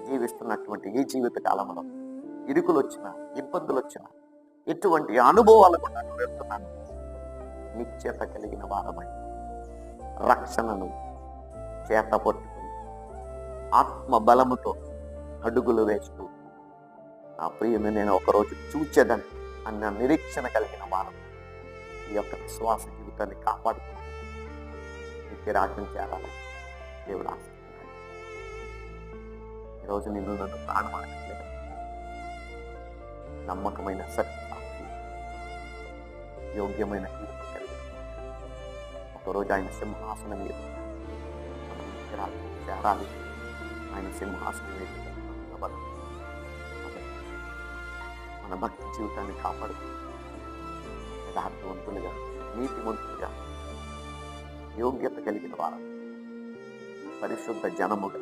జీవిస్తున్నటువంటి ఈ జీవిత కాలంలో ఇరుకులు వచ్చినా, ఇబ్బందులు వచ్చినా, ఎటువంటి అనుభవాలు కూడా వెళ్తున్నాను, నిశ్చయత కలిగిన వారమై రక్షణను చేత పట్టుకుని ఆత్మ బలముతో అడుగులు వేస్తూ నా ప్రియమే నేను ఒకరోజు చూచేదని అన్న నిరీక్షణ కలిగిన వారం ఈ యొక్క విశ్వాస జీవితాన్ని కాపాడుకుంటూ నిత్య రాజ్యం చేరాలని దేవుడు ఆశిస్తున్నాడు. ఈరోజు నిన్ను నన్ను ప్రాణమాడట్లేదు. నమ్మకమైన సత్య యోగ్యమైన జీవితం కలిగి ఒకరోజు ఆయన సింహాసనం మీద మనం నిత్య రాజ్యం చేరాలి. ఆయన సింహాసనం మీద మన భక్తి జీవితాన్ని కాపాడుతూ యథార్థవంతులుగా, నీతివంతులుగా, యోగ్యత కలిగిన వారు, పరిశుద్ధ జనముగా